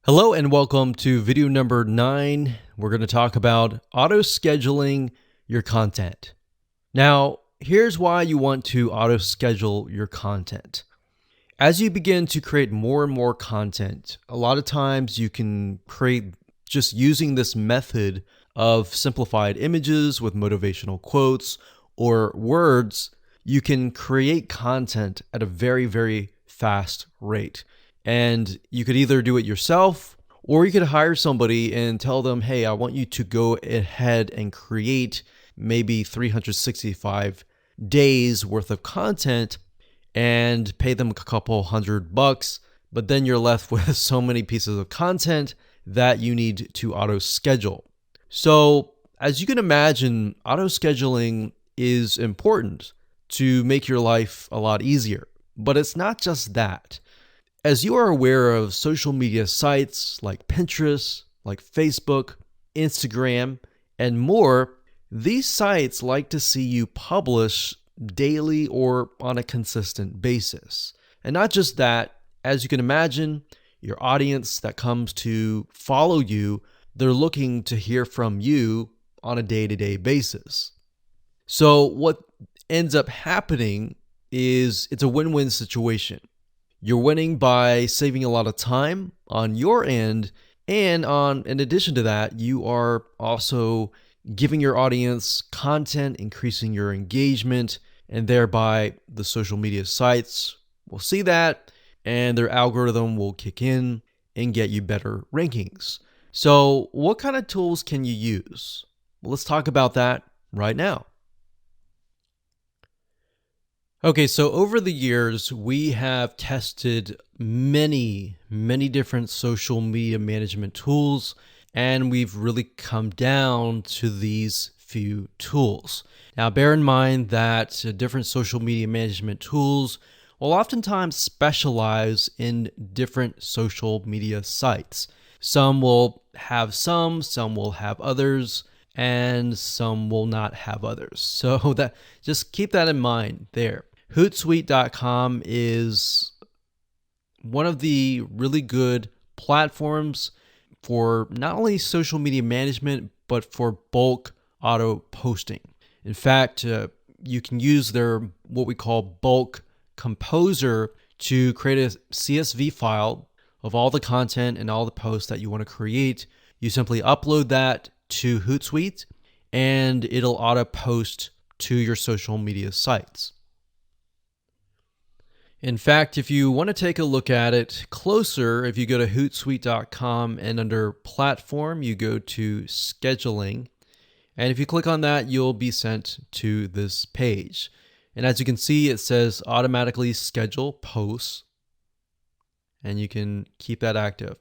Hello and welcome to video number 9. We're going to talk about auto-scheduling your content. Now, here's why you want to auto-schedule your content. As you begin to create more and more content, a lot of times you can create just using this method of simplified images with motivational quotes or words. You can create content at a very, very fast rate. And you could either do it yourself or you could hire somebody and tell them, hey, I want you to go ahead and create maybe 365 days worth of content and pay them a couple $100. But then you're left with so many pieces of content that you need to auto schedule. So as you can imagine, auto scheduling is important to make your life a lot easier. But it's not just that. As you are aware of social media sites like Pinterest, like Facebook, Instagram, and more, these sites like to see you publish daily or on a consistent basis. And not just that, as you can imagine, your audience that comes to follow you, they're looking to hear from you on a day-to-day basis. So what ends up happening is it's a win-win situation. You're winning by saving a lot of time on your end, and in addition to that, you are also giving your audience content, increasing your engagement, and thereby the social media sites will see that, and their algorithm will kick in and get you better rankings. So what kind of tools can you use? Well, let's talk about that right now. Okay, so over the years, we have tested many different social media management tools, and we've really come down to these few tools. Now, bear in mind that different social media management tools will oftentimes specialize in different social media sites. Some will have some will have others, and some will not have others. So that just keep that in mind there. Hootsuite.com is one of the really good platforms for not only social media management, but for bulk auto posting. In fact, you can use their what we call bulk composer to create a CSV file of all the content and all the posts that you want to create. You simply upload that to Hootsuite and it'll auto post to your social media sites. In fact, if you want to take a look at it closer, if you go to Hootsuite.com and under Platform, you go to Scheduling. And if you click on that, you'll be sent to this page. And as you can see, it says automatically schedule posts. And you can keep that active.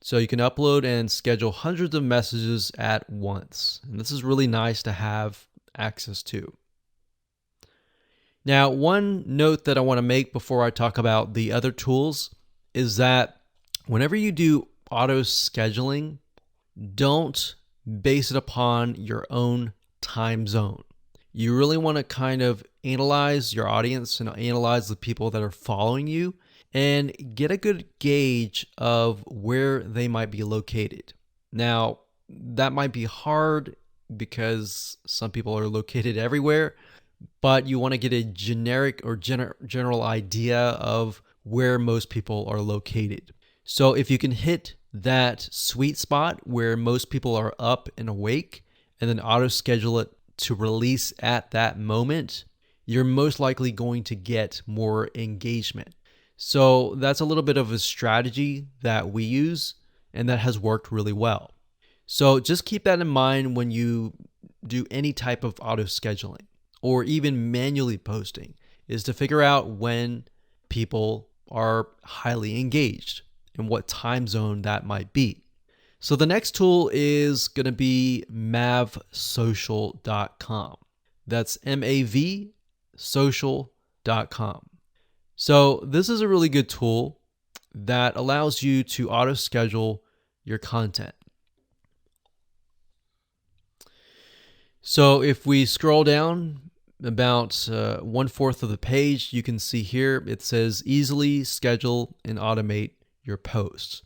So you can upload and schedule hundreds of messages at once. And this is really nice to have access to. Now, one note that I want to make before I talk about the other tools is that whenever you do auto scheduling, don't base it upon your own time zone. You really want to kind of analyze your audience and analyze the people that are following you and get a good gauge of where they might be located. Now, that might be hard because some people are located everywhere, but you want to get a generic or general idea of where most people are located. So if you can hit that sweet spot where most people are up and awake and then auto schedule it to release at that moment, you're most likely going to get more engagement. So that's a little bit of a strategy that we use and that has worked really well. So just keep that in mind when you do any type of auto scheduling or even manually posting, is to figure out when people are highly engaged and what time zone that might be. So the next tool is going to be mavsocial.com. That's mavsocial.com. So this is a really good tool that allows you to auto schedule your content. So if we scroll down about 1/4 of the page, you can see here it says easily schedule and automate your posts.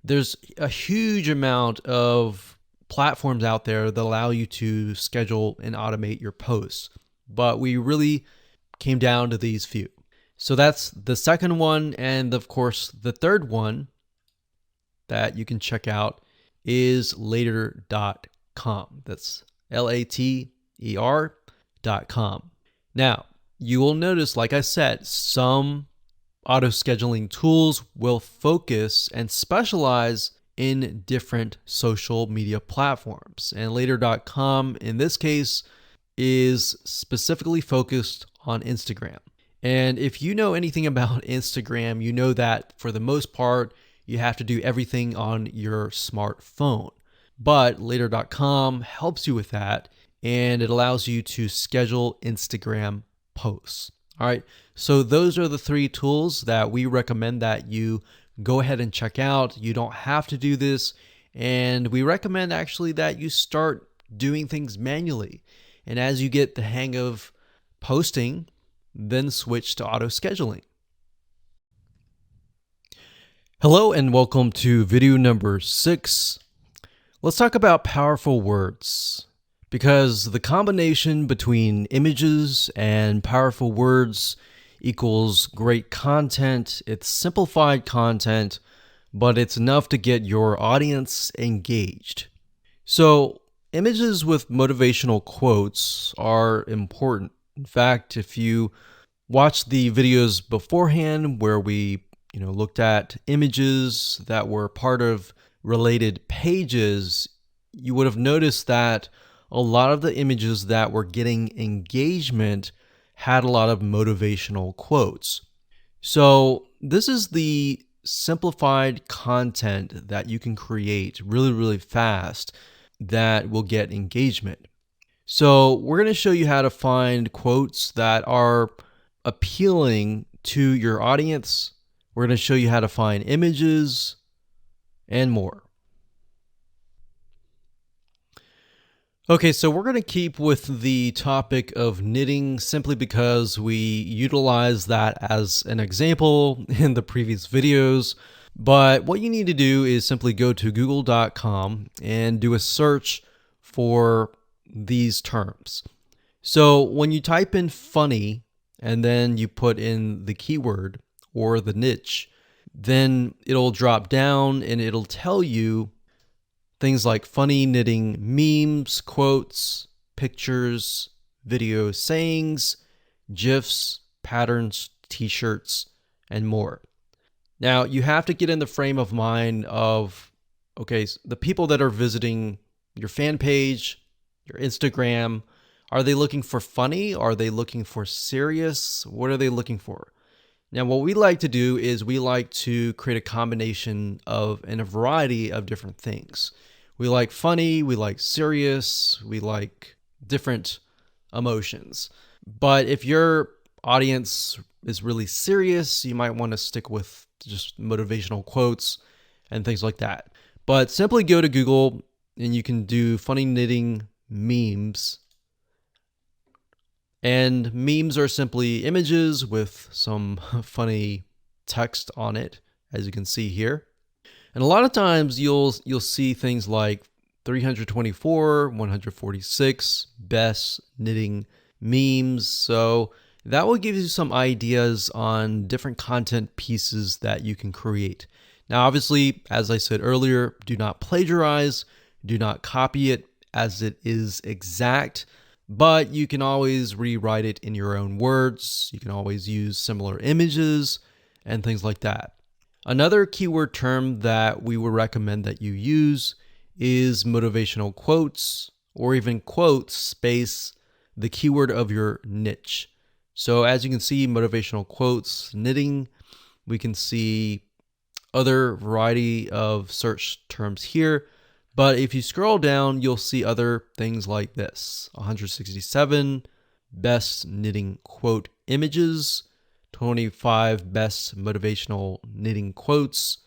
There's a huge amount of platforms out there that allow you to schedule and automate your posts, but we really came down to these few. So that's the second one. And of course, the third one that you can check out is later.com. That's later.com. Now, you will notice, like I said, some auto scheduling tools will focus and specialize in different social media platforms. And later.com in this case is specifically focused on Instagram. And if you know anything about Instagram, you know that for the most part, you have to do everything on your smartphone. But later.com helps you with that, and it allows you to schedule Instagram posts. All right, so those are the three tools that we recommend that you go ahead and check out. You don't have to do this, and we recommend actually that you start doing things manually. And as you get the hang of posting, then switch to auto scheduling. Hello and welcome to video number 6. Let's talk about powerful words, because the combination between images and powerful words equals great content. It's simplified content, but it's enough to get your audience engaged. So images with motivational quotes are important. In fact, if you watch the videos beforehand where we looked at images that were part of related pages, you would have noticed that a lot of the images that were getting engagement had a lot of motivational quotes. So this is the simplified content that you can create really, really fast that will get engagement. So we're going to show you how to find quotes that are appealing to your audience. We're going to show you how to find images and more. Okay, so we're going to keep with the topic of knitting simply because we utilized that as an example in the previous videos. But what you need to do is simply go to google.com and do a search for these terms. So when you type in funny and then you put in the keyword or the niche, then it'll drop down and it'll tell you things like funny knitting memes, quotes, pictures, video sayings, GIFs, patterns, t-shirts, and more. Now, you have to get in the frame of mind of, okay, the people that are visiting your fan page, your Instagram, are they looking for funny? Are they looking for serious? What are they looking for? Now, what we like to do is we like to create a combination of and a variety of different things. We like funny, we like serious, we like different emotions. But if your audience is really serious, you might want to stick with just motivational quotes and things like that. But simply go to Google and you can do funny knitting memes. And memes are simply images with some funny text on it, as you can see here. And a lot of times you'll see things like 324, 146 best knitting memes. So that will give you some ideas on different content pieces that you can create. Now, obviously, as I said earlier, do not plagiarize, do not copy it as it is exact. But you can always rewrite it in your own words. You can always use similar images and things like that. Another keyword term that we would recommend that you use is motivational quotes, or even quotes space the keyword of your niche. So as you can see, motivational quotes, knitting, we can see other variety of search terms here. But if you scroll down, you'll see other things like this: 167 best knitting quote images, 25 best motivational knitting quotes,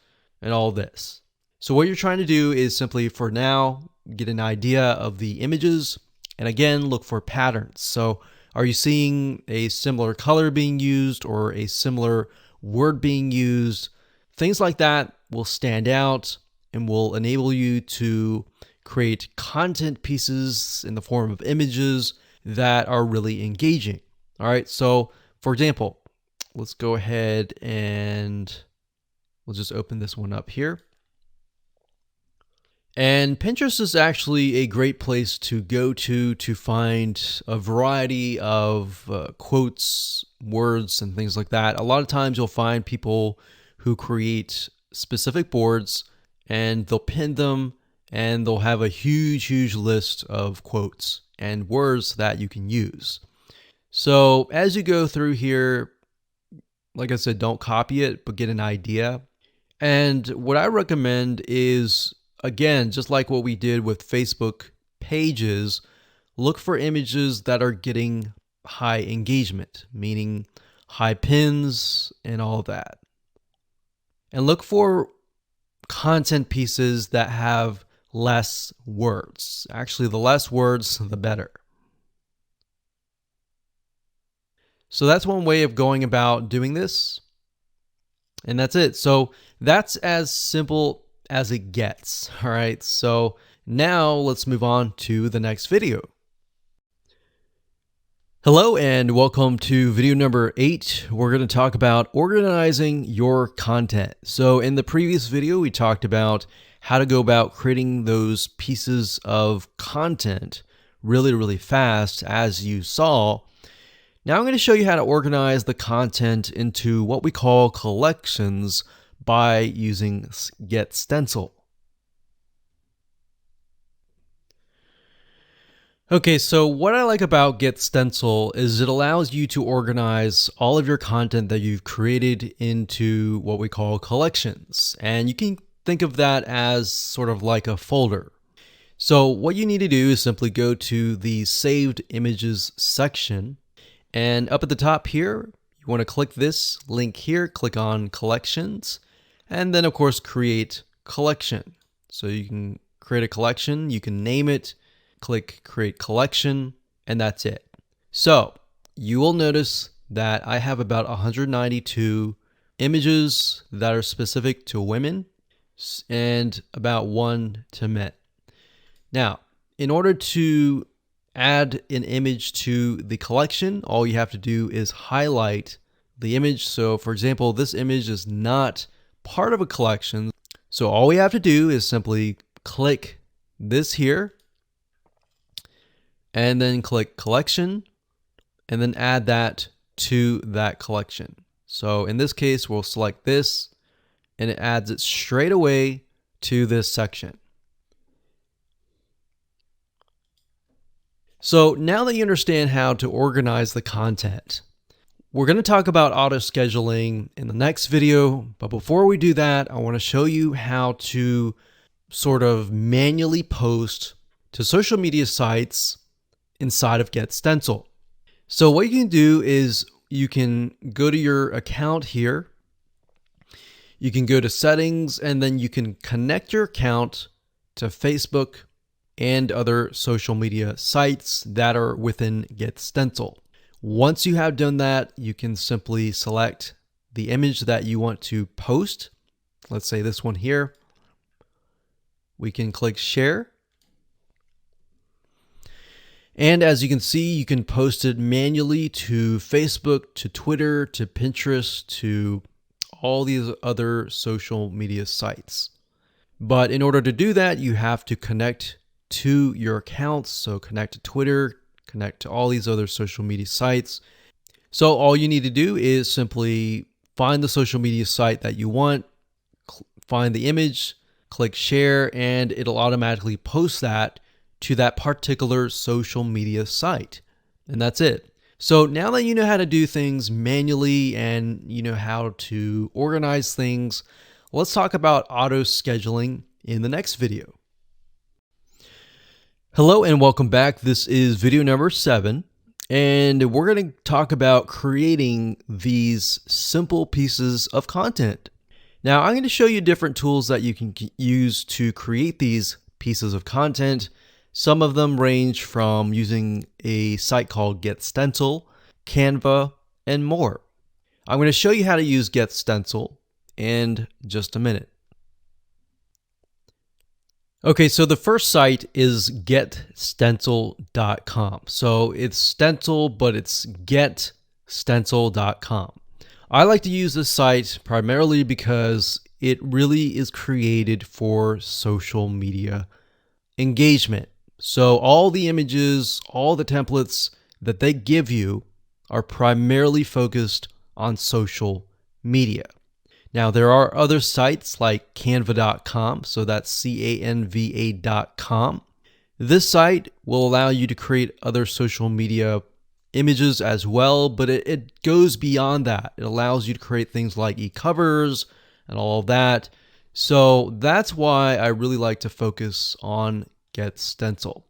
and all this. So what you're trying to do is simply, for now, get an idea of the images, and again, look for patterns. So are you seeing a similar color being used or a similar word being used? Things like that will stand out. and will enable you to create content pieces in the form of images that are really engaging. All right, so for example, let's go ahead and we'll just open this one up here. And Pinterest is actually a great place to go to find a variety of quotes, words, and things like that. A lot of times you'll find people who create specific boards and they'll pin them and they'll have a huge list of quotes and words that you can use. So as you go through here, like I said, don't copy it, but get an idea. And what I recommend is, again, just like what we did with Facebook pages, look for images that are getting high engagement, meaning high pins and all of that. And look for content pieces that have less words. Actually, the less words, the better. So that's one way of going about doing this. And that's it. So that's as simple as it gets. All right. So now let's move on to the next video. Hello and welcome to video number 8. We're going to talk about organizing your content. So in the previous video, we talked about how to go about creating those pieces of content really fast, as you saw. Now I'm going to show you how to organize the content into what we call collections by using GetStencil. Okay, so what I like about GetStencil is it allows you to organize all of your content that you've created into what we call collections. And you can think of that as sort of like a folder. So what you need to do is simply go to the Saved Images section. And up at the top here, you want to click this link here, click on Collections, and then of course create collection. So you can create a collection, you can name it, click Create Collection, and that's it. So you will notice that I have about 192 images that are specific to women and about 1 to men. Now, in order to add an image to the collection, all you have to do is highlight the image. So for example, this image is not part of a collection. So all we have to do is simply click this here and then click collection and then add that to that collection. So in this case, we'll select this and it adds it straight away to this section. So now that you understand how to organize the content, we're going to talk about auto scheduling in the next video. But before we do that, I want to show you how to sort of manually post to social media sites inside of GetStencil. So what you can do is you can go to your account here. You can go to settings and then you can connect your account to Facebook and other social media sites that are within GetStencil. Once you have done that, you can simply select the image that you want to post. Let's say this one here. We can click share. And as you can see, you can post it manually to Facebook, to Twitter, to Pinterest, to all these other social media sites. But in order to do that, you have to connect to your accounts. So connect to Twitter, connect to all these other social media sites. So all you need to do is simply find the social media site that you want, find the image, click share, and it'll automatically post that to that particular social media site. And that's it. So now that you know how to do things manually and you know how to organize things, let's talk about auto scheduling in the next video. Hello and welcome back. This is video number 7, and we're going to talk about creating these simple pieces of content. Now, I'm going to show you different tools that you can use to create these pieces of content. Some of them range from using a site called GetStencil, Canva, and more. I'm going to show you how to use GetStencil in just a minute. Okay, so the first site is getstencil.com. So it's stencil, but it's getstencil.com. I like to use this site primarily because it really is created for social media engagement. So all the images, all the templates that they give you are primarily focused on social media. Now, there are other sites like canva.com, so that's canva.com. This site will allow you to create other social media images as well, but it goes beyond that. It allows you to create things like e-covers and all of that. So that's why I really like to focus on GetStencil.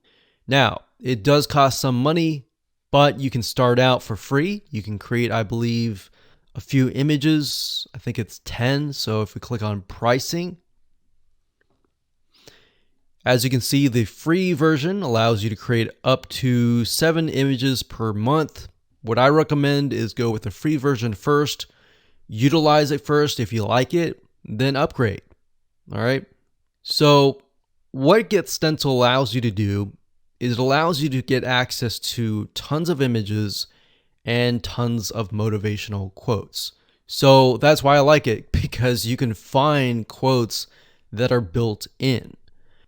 Now, it does cost some money, but you can start out for free. You can create, I believe, a few images. I think it's 10. So if we click on pricing, as you can see, the free version allows you to create up to 7 images per month. What I recommend is go with the free version first, utilize it first. If you like it, then upgrade. All right. So what GetStencil allows you to do is it allows you to get access to tons of images and tons of motivational quotes. So that's why I like it, because you can find quotes that are built in.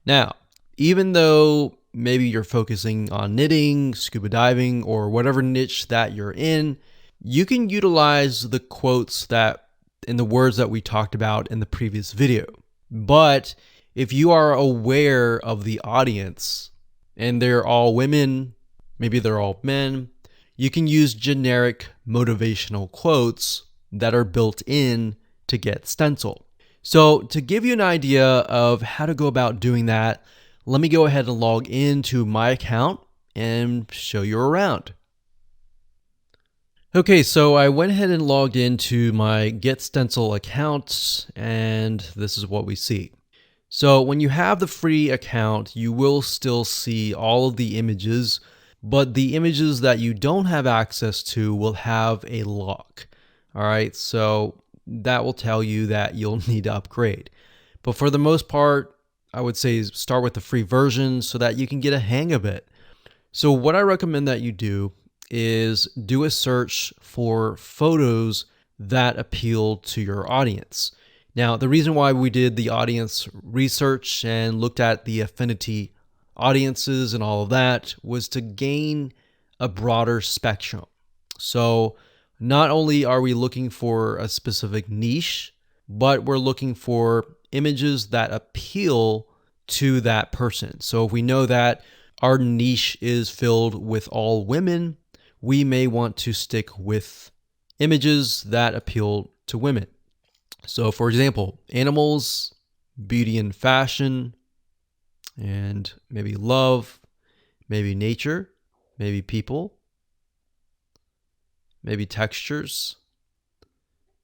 Now, even though maybe you're focusing on knitting, scuba diving, or whatever niche that you're in, you can utilize the quotes that in the words that we talked about in the previous video. But if you are aware of the audience and they're all women, maybe they're all men, you can use generic motivational quotes that are built in to GetStencil. So to give you an idea of how to go about doing that, let me go ahead and log into my account and show you around. Okay, so I went ahead and logged into my GetStencil account, and this is what we see. So when you have the free account, you will still see all of the images, but the images that you don't have access to will have a lock. All right, so that will tell you that you'll need to upgrade. But for the most part, I would say start with the free version so that you can get a hang of it. So what I recommend that you do is do a search for photos that appeal to your audience. Now, the reason why we did the audience research and looked at the affinity audiences and all of that was to gain a broader spectrum. So not only are we looking for a specific niche, but we're looking for images that appeal to that person. So if we know that our niche is filled with all women, we may want to stick with images that appeal to women. So for example, animals, beauty and fashion, and maybe love, maybe nature, maybe people, maybe textures.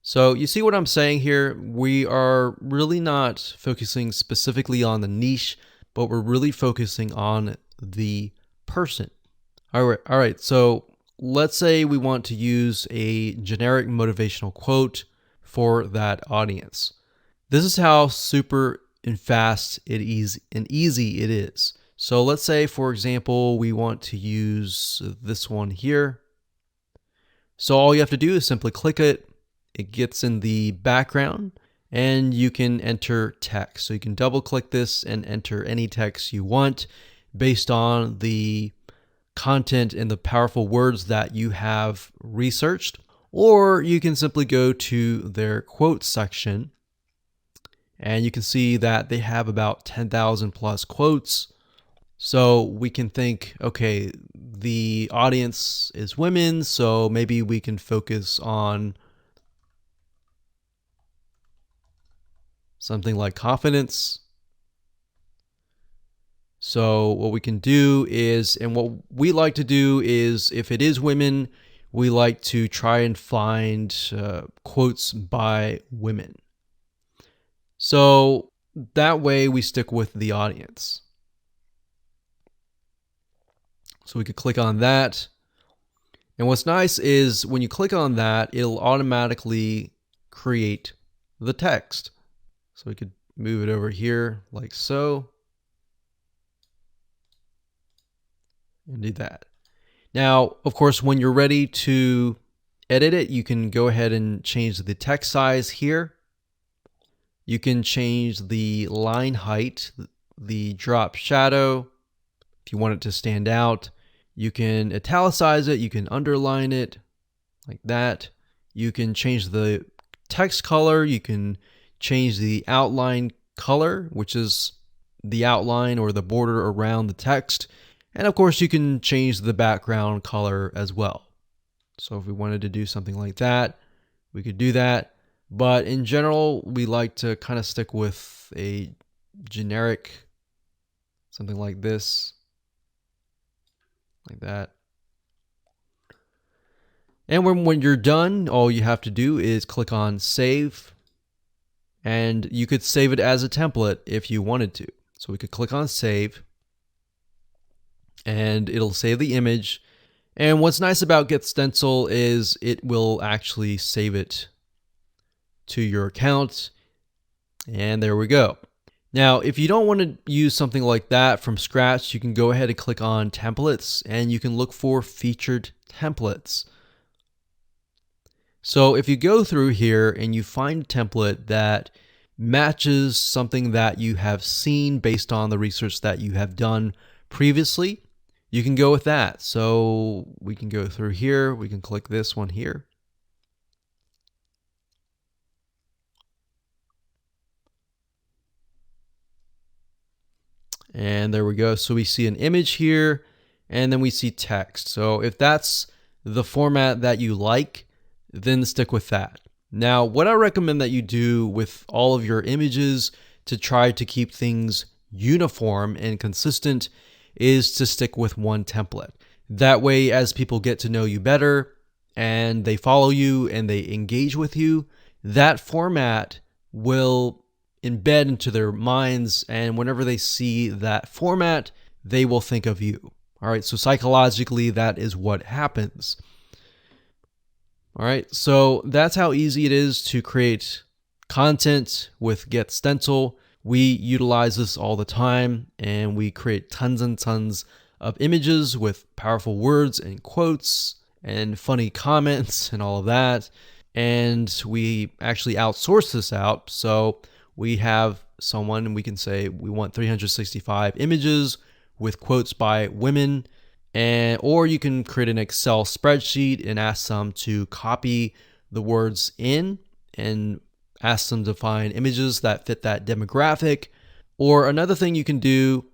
So you see what I'm saying here? We are really not focusing specifically on the niche, but we're really focusing on the person. All right. So let's say we want to use a generic motivational quote for that audience. This is how super and fast and easy it is. So let's say, for example, we want to use this one here. So all you have to do is simply click it. It gets in the background and you can enter text. So you can double click this and enter any text you want based on the content and the powerful words that you have researched. Or you can simply go to their quotes section and you can see that they have about 10,000 plus quotes. So we can think, okay, the audience is women, so maybe we can focus on something like confidence. So what we can do is, and what we like to do is, if it is women, we like to try and find quotes by women. So that way we stick with the audience. So we could click on that. And what's nice is when you click on that, it'll automatically create the text. So we could move it over here like so. and do that. Now, of course, when you're ready to edit it, you can go ahead and change the text size here. You can change the line height, the drop shadow, if you want it to stand out. You can italicize it, you can underline it like that. You can change the text color, you can change the outline color, which is the outline or the border around the text. And of course, you can change the background color as well. So if we wanted to do something like that, we could do that. But in general, we like to kind of stick with a generic, something like this, like that. And when you're done, all you have to do is click on save. And you could save it as a template if you wanted to. So we could click on save, and it'll save the image. And what's nice about Get Stencil is it will actually save it to your account. And there we go. Now, if you don't want to use something like that from scratch, you can go ahead and click on templates, and you can look for featured templates. So if you go through here and you find a template that matches something that you have seen based on the research that you have done previously, you can go with that. So we can go through here, we can click this one here. And there we go. So we see an image here, and then we see text. So if that's the format that you like, then stick with that. Now, what I recommend that you do with all of your images to try to keep things uniform and consistent is to stick with one template. That way, as people get to know you better and they follow you and they engage with you, that format will embed into their minds, and whenever they see that format, they will think of you. All right, so psychologically, that is what happens. All right, so that's how easy it is to create content with Get Stencil. We utilize this all the time, and we create tons and tons of images with powerful words and quotes and funny comments and all of that. And we actually outsource this out. So we have someone, and we can say we want 365 images with quotes by women. Or you can create an Excel spreadsheet and ask them to copy the words in and ask them to find images that fit that demographic. Or another thing you can do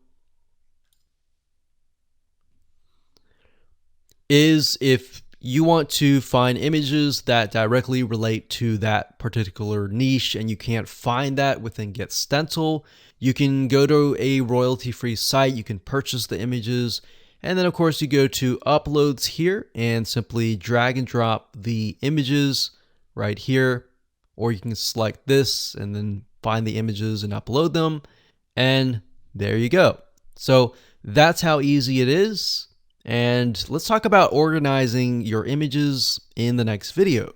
is if you want to find images that directly relate to that particular niche and you can't find that within Get Stencil, you can go to a royalty-free site, you can purchase the images, and then of course you go to uploads here and simply drag and drop the images right here, or you can select this and then find the images and upload them, and there you go. So that's how easy it is. And let's talk about organizing your images in the next video.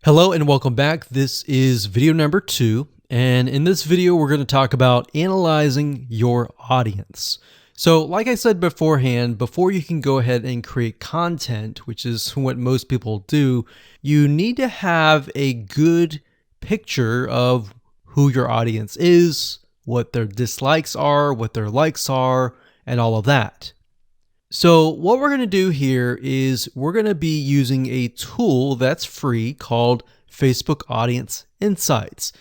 Hello and welcome back. This is video number 2. And in this video, we're going to talk about analyzing your audience. So like I said beforehand, before you can go ahead and create content, which is what most people do, you need to have a good picture of who your audience is, what their dislikes are, what their likes are, and all of that. So what we're going to do here is we're going to be using a tool that's free called Facebook Audience Insights.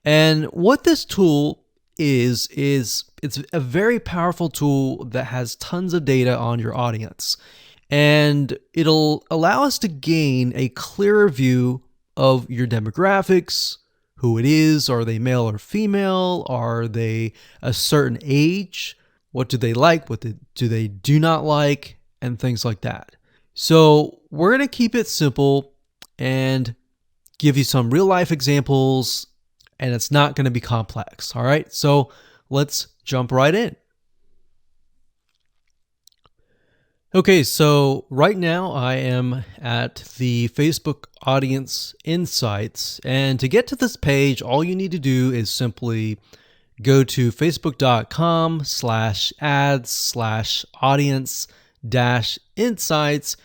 And what this tool is it's a very powerful tool that has tons of data on your audience. And it'll allow us to gain a clearer view of your demographics, who it is, are they male or female, are they a certain age, what do they like, what do they do not like, and things like that. So we're going to keep it simple and give you some real life examples, and it's not going to be complex. All right, so let's jump right in. Okay, so right now I am at the Facebook Audience Insights, and to get to this page, all you need to do is simply go to facebook.com/ads/audience-insights.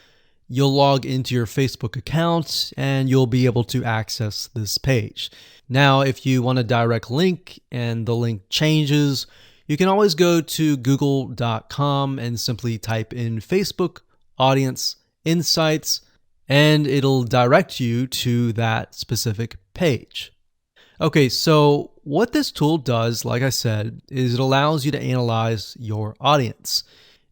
You'll log into your Facebook account and you'll be able to access this page. Now, if you want a direct link and the link changes, you can always go to google.com and simply type in Facebook Audience Insights, and it'll direct you to that specific page. Okay, so what this tool does, like I said, is it allows you to analyze your audience.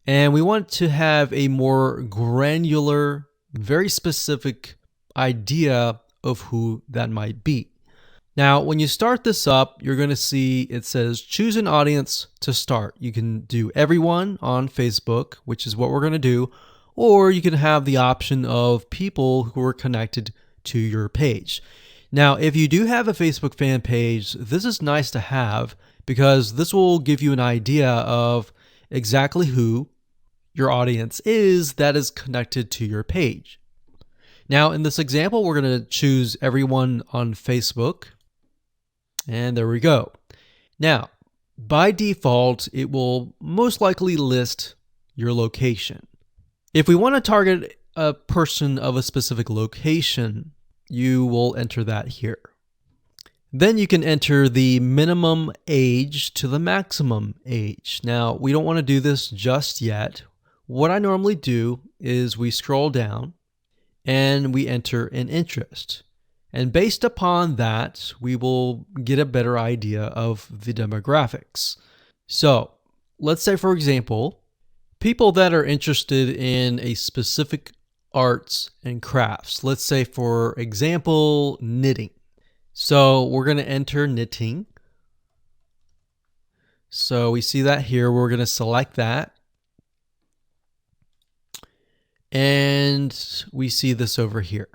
And we want to have a more granular, very specific idea of who that might be. Now, when you start this up, you're going to see it says choose an audience to start. You can do everyone on Facebook, which is what we're going to do, or you can have the option of people who are connected to your page. Now, if you do have a Facebook fan page, this is nice to have because this will give you an idea of exactly who your audience is that is connected to your page. Now, in this example, we're going to choose everyone on Facebook. And there we go. Now, by default, it will most likely list your location. If we want to target a person of a specific location, you will enter that here. Then you can enter the minimum age to the maximum age. Now, we don't want to do this just yet. What I normally do is we scroll down and we enter an interest. And based upon that, we will get a better idea of the demographics. So let's say, for example, people that are interested in a specific arts and crafts. Let's say, for example, knitting. So we're going to enter knitting. So we see that here. We're going to select that. And we see this over here.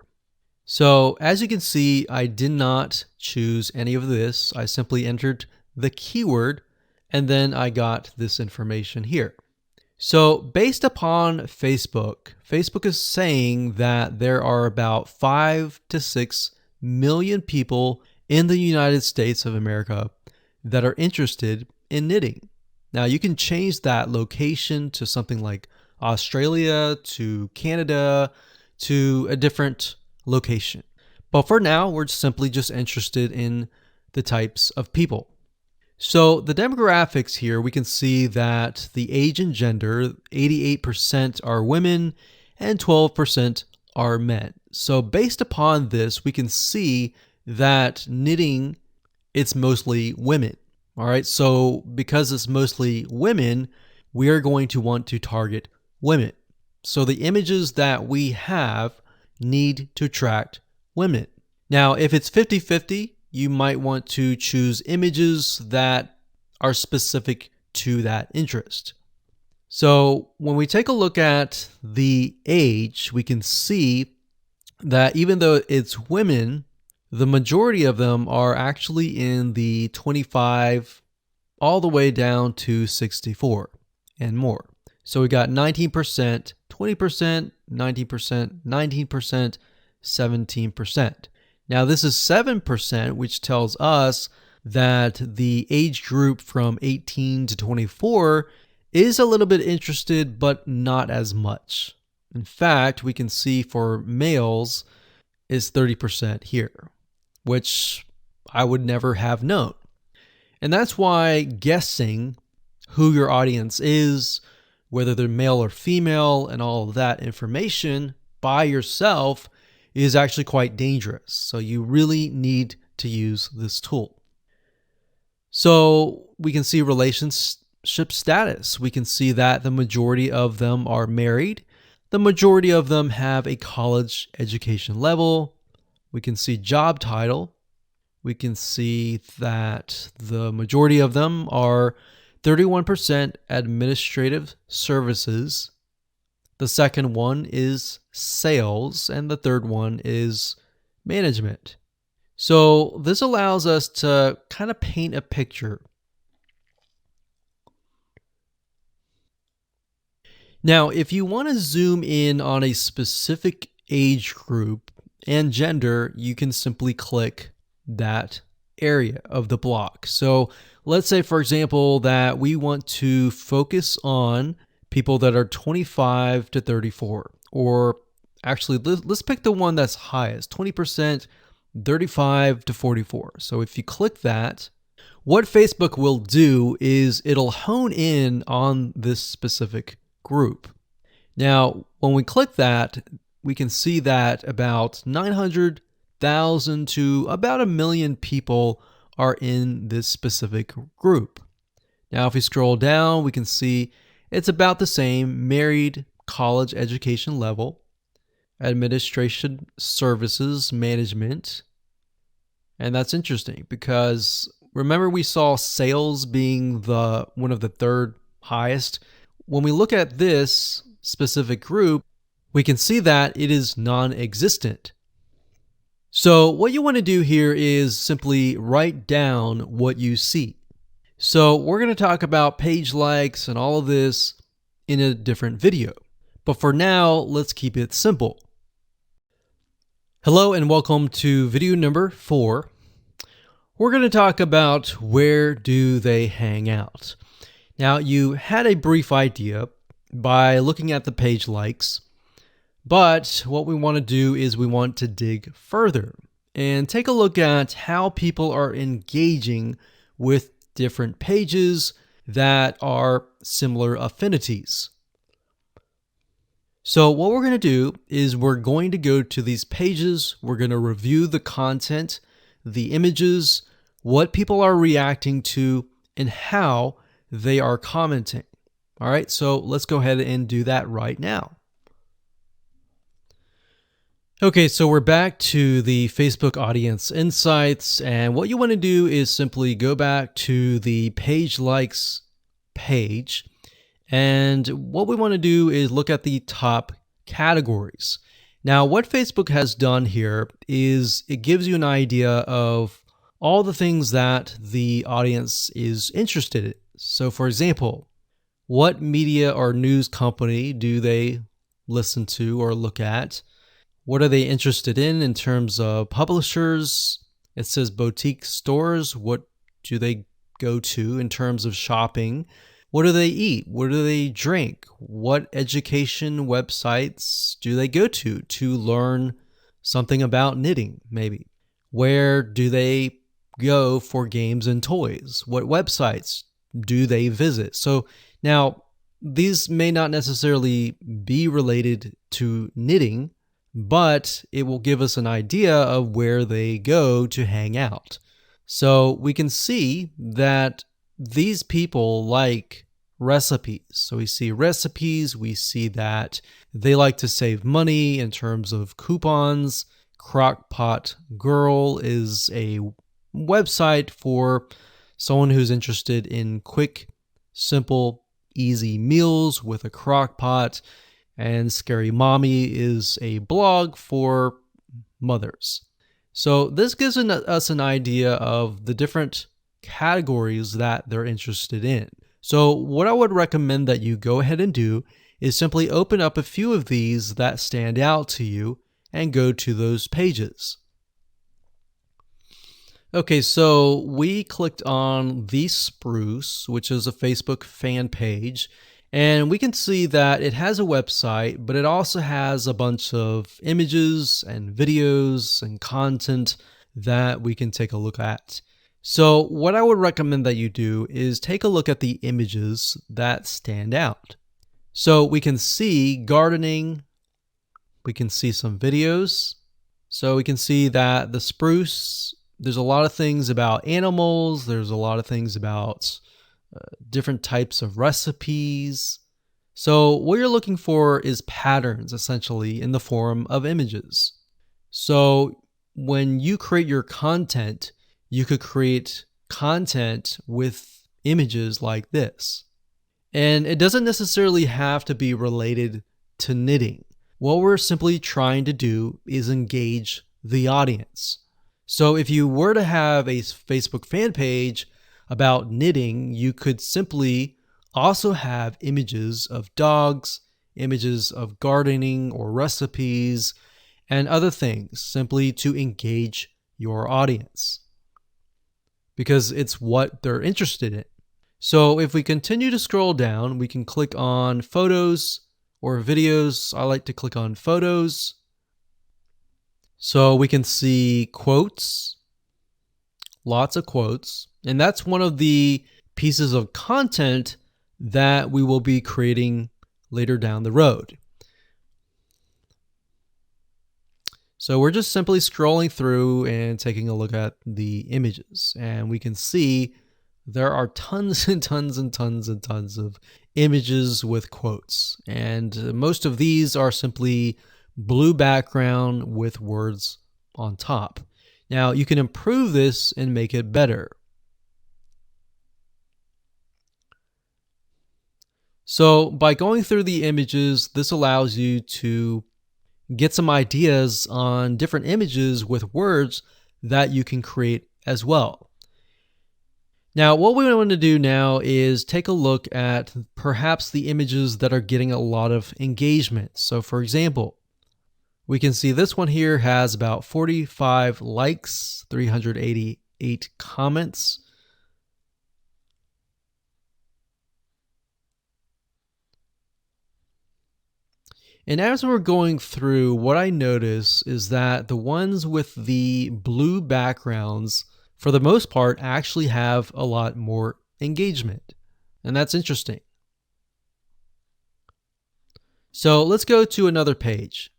So as you can see, I did not choose any of this. I simply entered the keyword and then I got this information here. So based upon Facebook, Facebook is saying that there are about 5 to 6 million people in the United States of America that are interested in knitting. Now you can change that location to something like Australia, to Canada, to a different location. But for now, we're simply just interested in the types of people. So the demographics here, we can see that the age and gender, 88% are women and 12% are men. So based upon this, we can see that knitting, it's mostly women. All right, so because it's mostly women, we are going to want to target women. So the images that we have need to attract women. Now, if it's 50-50, you might want to choose images that are specific to that interest. So when we take a look at the age, we can see that even though it's women, the majority of them are actually in the 25 all the way down to 64 and more. So we got 19%, 20%, 19%, 19%, 17%. Now this is 7%, which tells us that the age group from 18 to 24 is a little bit interested, but not as much. In fact, we can see for males is 30% here, which I would never have known. And that's why guessing who your audience is, whether they're male or female, and all of that information by yourself is actually quite dangerous. So you really need to use this tool. So we can see relationship status. We can see that the majority of them are married. The majority of them have a college education level. We can see job title. We can see that the majority of them are 31% administrative services. The second one is sales, and the third one is management. So this allows us to kind of paint a picture. Now, if you want to zoom in on a specific age group and gender, you can simply click that area of the block. So let's say, for example, that we want to focus on people that are 25 to 34, or actually, let's pick the one that's highest, 20%, 35 to 44. So if you click that, what Facebook will do is it'll hone in on this specific group. Now, when we click that, we can see that about 900,000 to about 1 million people are in this specific group. Now, if we scroll down, we can see it's about the same: married, college education level, administration services, management. And that's interesting because remember we saw sales being one of the third highest. When we look at this specific group, we can see that it is non-existent. So what you want to do here is simply write down what you see. So we're going to talk about page likes and all of this in a different video. But for now, let's keep it simple. Hello and welcome to video number 4. We're going to talk about where do they hang out. Now, you had a brief idea by looking at the page likes, but what we want to do is we want to dig further and take a look at how people are engaging with different pages that are similar affinities. So what we're going to do is we're going to go to these pages, we're going to review the content, the images, what people are reacting to, and how they are commenting. All right, so let's go ahead and do that right now. Okay, so we're back to the Facebook Audience Insights, and what you want to do is simply go back to the page likes page, and what we want to do is look at the top categories. Now, what Facebook has done here is it gives you an idea of all the things that the audience is interested in. So, for example, what media or news company do they listen to or look at? What are they interested in terms of publishers? It says boutique stores. What do they go to in terms of shopping? What do they eat? What do they drink? What education websites do they go to learn something about knitting, maybe? Where do they go for games and toys? What websites do they visit? So now, these may not necessarily be related to knitting, but it will give us an idea of where they go to hang out. So we can see that these people like recipes. So we see recipes, we see that they like to save money in terms of coupons. Crockpot Girl is a website for someone who's interested in quick, simple, easy meals with a crock pot. And Scary Mommy is a blog for mothers. So this gives us an idea of the different categories that they're interested in. So what I would recommend that you go ahead and do is simply open up a few of these that stand out to you and go to those pages. Okay, so we clicked on The Spruce, which is a Facebook fan page. And we can see that it has a website, but it also has a bunch of images and videos and content that we can take a look at. So what I would recommend that you do is take a look at the images that stand out. So we can see gardening, we can see some videos. So we can see that the Spruce, there's a lot of things about animals, there's a lot of things about different types of recipes. So what you're looking for is patterns, essentially, in the form of images. So when you create your content, you could create content with images like this. And it doesn't necessarily have to be related to knitting. What we're simply trying to do is engage the audience. So if you were to have a Facebook fan page about knitting, you could simply also have images of dogs, images of gardening or recipes, and other things simply to engage your audience. because it's what they're interested in. So if we continue to scroll down, we can click on photos or videos. I like to click on photos. So we can see quotes, lots of quotes, and that's one of the pieces of content that we will be creating later down the road. So we're just simply scrolling through and taking a look at the images, and we can see there are tons and tons and tons and tons of images with quotes, and most of these are simply blue background with words on top. Now you can improve this and make it better. So by going through the images, this allows you to get some ideas on different images with words that you can create as well. Now, what we want to do now is take a look at perhaps the images that are getting a lot of engagement. So for example, we can see this one here has about 45 likes, 388 comments. And as we're going through, what I notice is that the ones with the blue backgrounds, for the most part, actually have a lot more engagement. And that's interesting. So let's go to another page.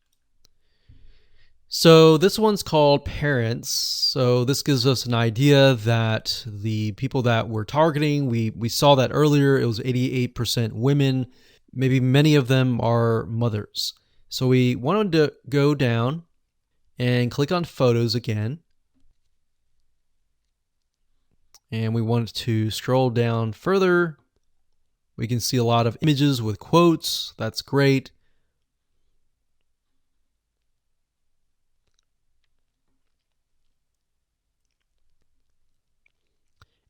So this one's called parents. So this gives us an idea that the people that we're targeting, we saw that earlier, it was 88% women. Maybe many of them are mothers. So we wanted to go down and click on photos again. And we wanted to scroll down further. We can see a lot of images with quotes. That's great.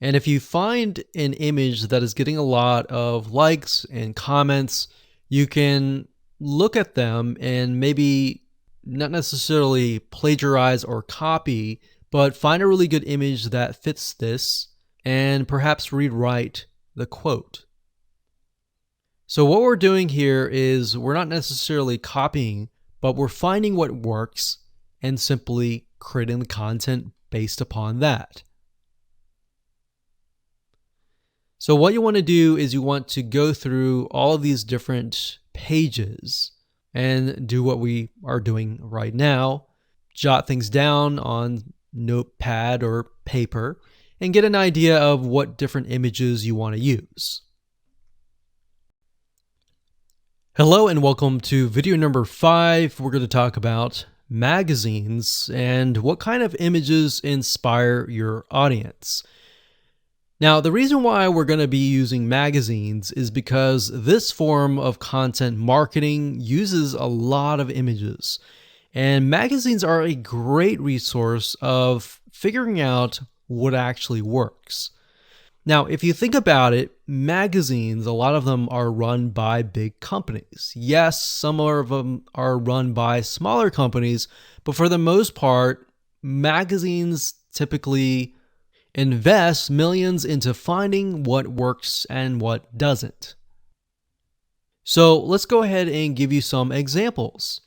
And if you find an image that is getting a lot of likes and comments, you can look at them and maybe not necessarily plagiarize or copy, but find a really good image that fits this and perhaps rewrite the quote. So what we're doing here is we're not necessarily copying, but we're finding what works and simply creating the content based upon that. So what you want to do is you want to go through all of these different pages and do what we are doing right now. Jot things down on notepad or paper and get an idea of what different images you want to use. Hello and welcome to video number 5. We're going to talk about magazines and what kind of images inspire your audience. Now, the reason why we're going to be using magazines is because this form of content marketing uses a lot of images. And magazines are a great resource of figuring out what actually works. Now, if you think about it, magazines, a lot of them are run by big companies. Yes, some of them are run by smaller companies, but for the most part, magazines typically invest millions into finding what works and what doesn't. So let's go ahead and give you some examples.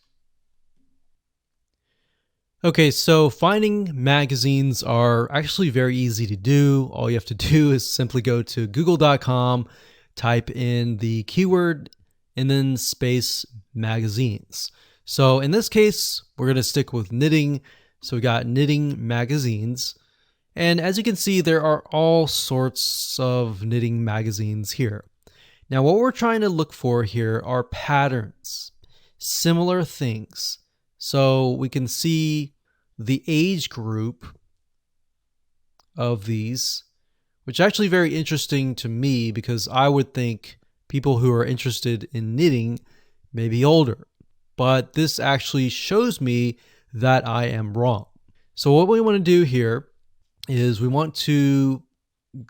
Okay, so finding magazines are actually very easy to do. All you have to do is simply go to google.com, type in the keyword, and then space magazines. So in this case, we're going to stick with knitting. So we got knitting magazines. And as you can see, there are all sorts of knitting magazines here. Now, what we're trying to look for here are patterns, similar things. So we can see the age group of these, which is actually very interesting to me because I would think people who are interested in knitting may be older. But this actually shows me that I am wrong. So what we want to do here is we want to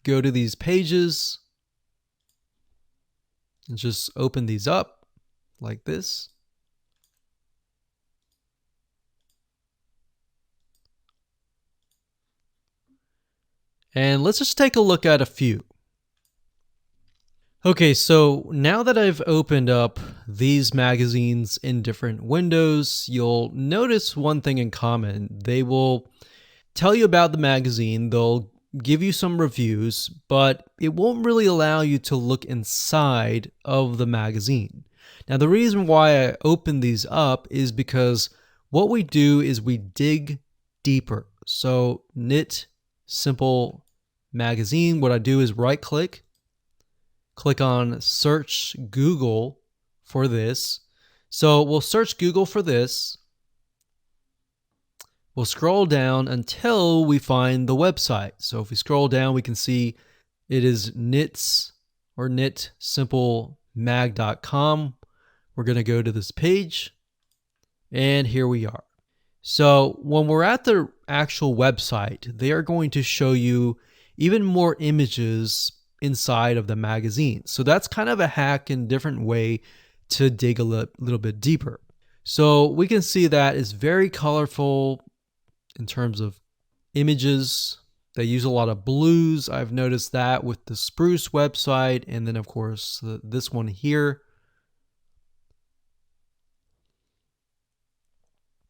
go to these pages and just open these up like this. And let's just take a look at a few. Okay, so now that I've opened up these magazines in different windows, you'll notice one thing in common. They will tell you about the magazine, they'll give you some reviews, but it won't really allow you to look inside of the magazine. Now, the reason why I open these up is because what we do is we dig deeper. So, Knit Simple Magazine, what I do is right click on search Google for this. So we'll search Google for this. We'll scroll down until we find the website. So if we scroll down, we can see it is knits or knitsimplemag.com. We're going to go to this page, and here we are. So when we're at the actual website, they are going to show you even more images inside of the magazine. So that's kind of a hack and different way to dig a little bit deeper. So we can see that it's very colorful in terms of images. They use a lot of blues. I've noticed that with the Spruce website, and then of course this one here.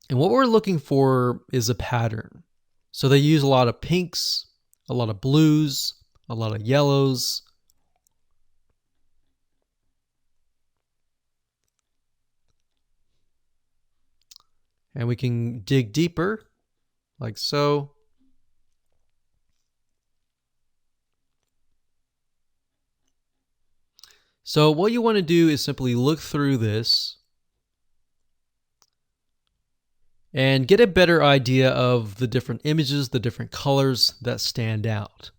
And what we're looking for is a pattern. So they use a lot of pinks, a lot of blues, a lot of yellows. And we can dig deeper, like so. So what you want to do is simply look through this and get a better idea of the different images, the different colors that stand out.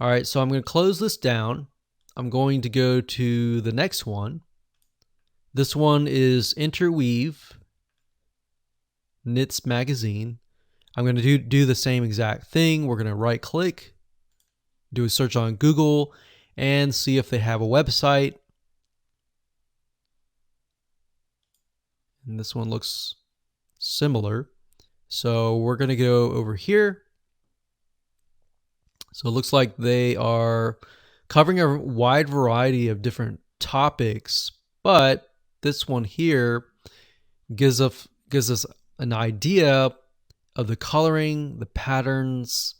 All right, so I'm going to close this down. I'm going to go to the next one. This one is Interweave Knits Magazine. I'm going to do the same exact thing. We're going to right click, do a search on Google, and see if they have a website. And this one looks similar. So we're going to go over here. So it looks like they are covering a wide variety of different topics, but this one here gives us an idea of the coloring, the patterns,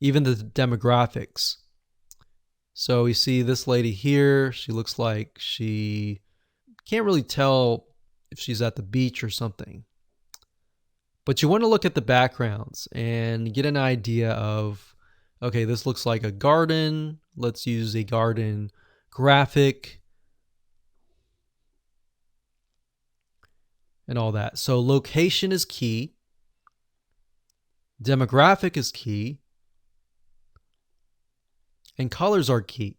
even the demographics. So we see this lady here. She looks like she can't really tell if she's at the beach or something. But you want to look at the backgrounds and get an idea of, okay, this looks like a garden. Let's use a garden graphic and all that. So location is key. Demographic is key. And colors are key.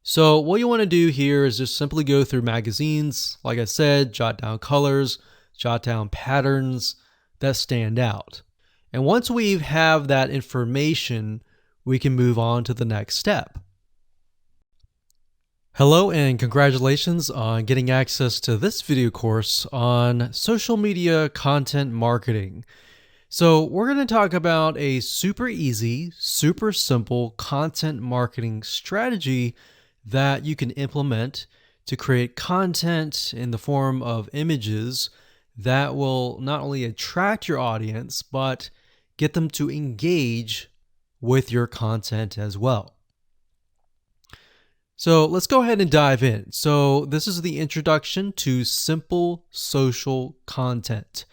So what you want to do here is just simply go through magazines. Like I said, jot down colors, jot down patterns that stand out. And once we have that information, we can move on to the next step. Hello and congratulations on getting access to this video course on social media content marketing. So we're going to talk about a super easy, super simple content marketing strategy that you can implement to create content in the form of images that will not only attract your audience, but get them to engage with your content as well. So let's go ahead and dive in. So this is the introduction to simple social content.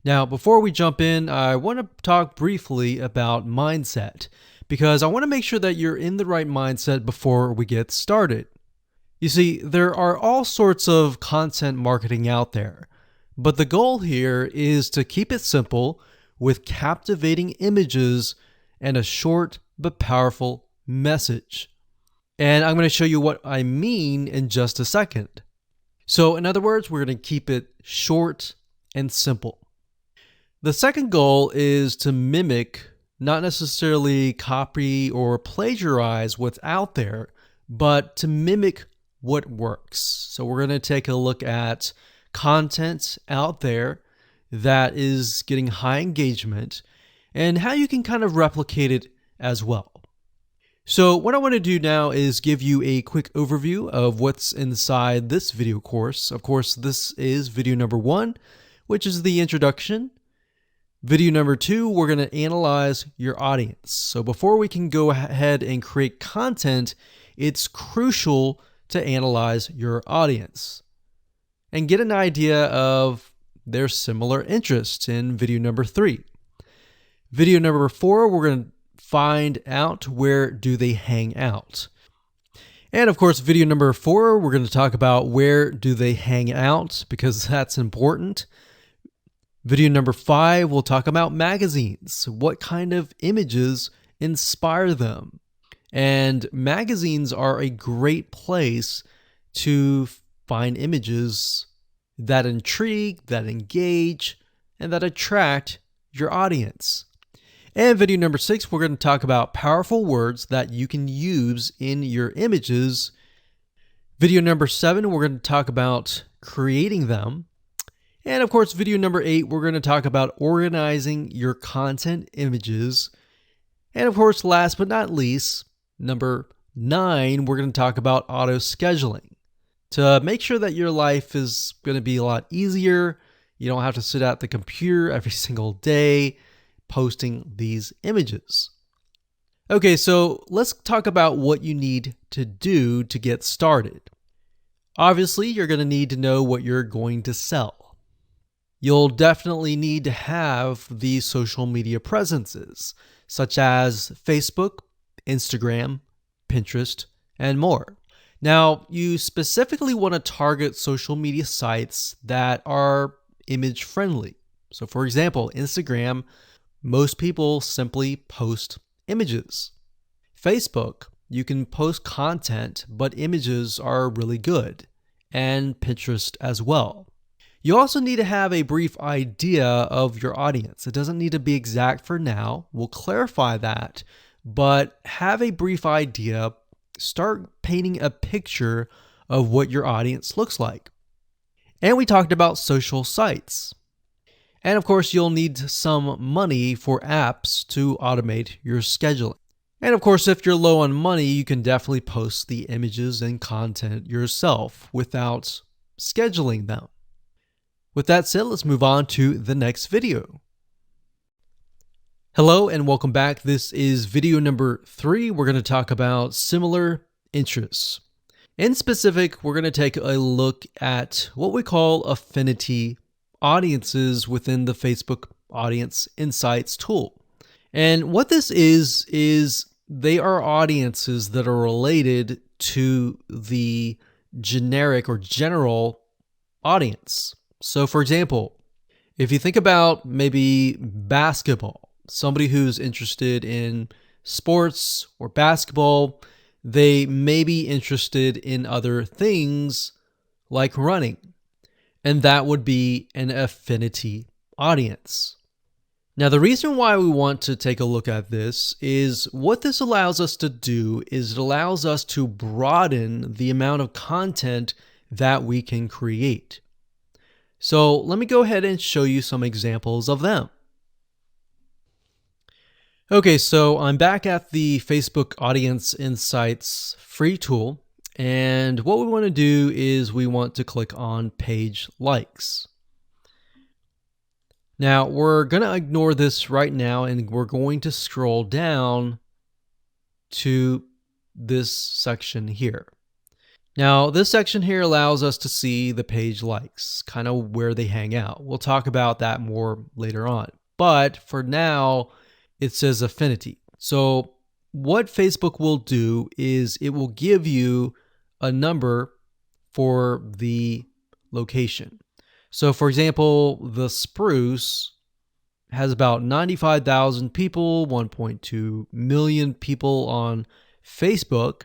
Now, before we jump in, I want to talk briefly about mindset, because I want to make sure that you're in the right mindset before we get started. You see, there are all sorts of content marketing out there, but the goal here is to keep it simple with captivating images and a short but powerful message. And I'm going to show you what I mean in just a second. So in other words, we're going to keep it short and simple. The second goal is to mimic, not necessarily copy or plagiarize what's out there, but to mimic what works. So we're going to take a look at content out there that is getting high engagement, and how you can kind of replicate it as well. So what I want to do now is give you a quick overview of what's inside this video course. Of course, this is video number 1, which is the introduction. Video number 2, we're going to analyze your audience. So before we can go ahead and create content, it's crucial to analyze your audience and get an idea of their similar interests in video number 3. Video number 4, we're going to find out where do they hang out. And of course, video number 4, we're going to talk about where do they hang out, because that's important. Video number 5, we'll talk about magazines. What kind of images inspire them? And magazines are a great place to find images that intrigue, that engage, and that attract your audience. And video number 6, we're going to talk about powerful words that you can use in your images. Video number 7, we're going to talk about creating them. And of course, video number 8, we're going to talk about organizing your content images. And of course, last but not least, number 9, we're going to talk about auto scheduling to make sure that your life is going to be a lot easier. You don't have to sit at the computer every single day posting these images. Okay, so let's talk about what you need to do to get started. Obviously, you're going to need to know what you're going to sell. You'll definitely need to have these social media presences, such as Facebook, Instagram, Pinterest, and more. Now, you specifically want to target social media sites that are image friendly. So for example, Instagram, most people simply post images. Facebook, you can post content, but images are really good. And Pinterest as well. You also need to have a brief idea of your audience. It doesn't need to be exact for now. We'll clarify that, but have a brief idea. Start painting a picture of what your audience looks like. And we talked about social sites. And of course, you'll need some money for apps to automate your scheduling. And of course, if you're low on money, you can definitely post the images and content yourself without scheduling them. With that said, let's move on to the next video. Hello and welcome back. This is video number 3. We're going to talk about similar interests. In specific, we're going to take a look at what we call affinity audiences within the Facebook Audience Insights tool. And what this is they are audiences that are related to the generic or general audience. So for example, if you think about maybe basketball, somebody who's interested in sports or basketball, they may be interested in other things like running. And that would be an affinity audience. Now, the reason why we want to take a look at this is what this allows us to do is it allows us to broaden the amount of content that we can create. So let me go ahead and show you some examples of them. Okay, so I'm back at the Facebook Audience Insights free tool. And what we want to do is we want to click on page likes. Now we're going to ignore this right now and we're going to scroll down to this section here. Now this section here allows us to see the page likes, kind of where they hang out. We'll talk about that more later on. But for now, it says affinity. So what Facebook will do is it will give you a number for the location. So for example, the Spruce has about 95,000 people, 1.2 million people on Facebook,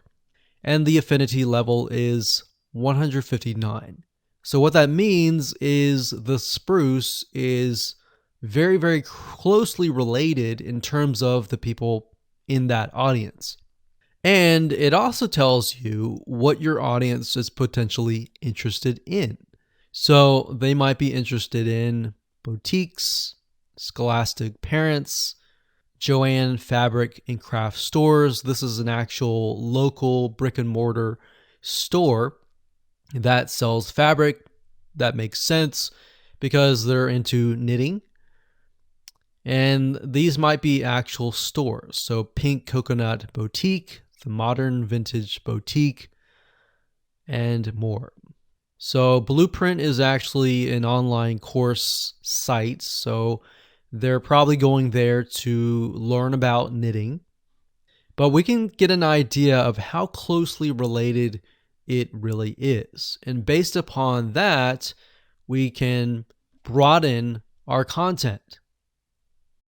and the affinity level is 159. So what that means is the Spruce is very, very closely related in terms of the people in that audience. And it also tells you what your audience is potentially interested in. So they might be interested in boutiques, scholastic parents, Joann Fabric and Craft Stores. This is an actual local brick and mortar store that sells fabric. That makes sense because they're into knitting. And these might be actual stores. So Pink Coconut Boutique, the Modern Vintage Boutique, and more. So Blueprint is actually an online course site. So they're probably going there to learn about knitting. But we can get an idea of how closely related it really is. And based upon that, we can broaden our content.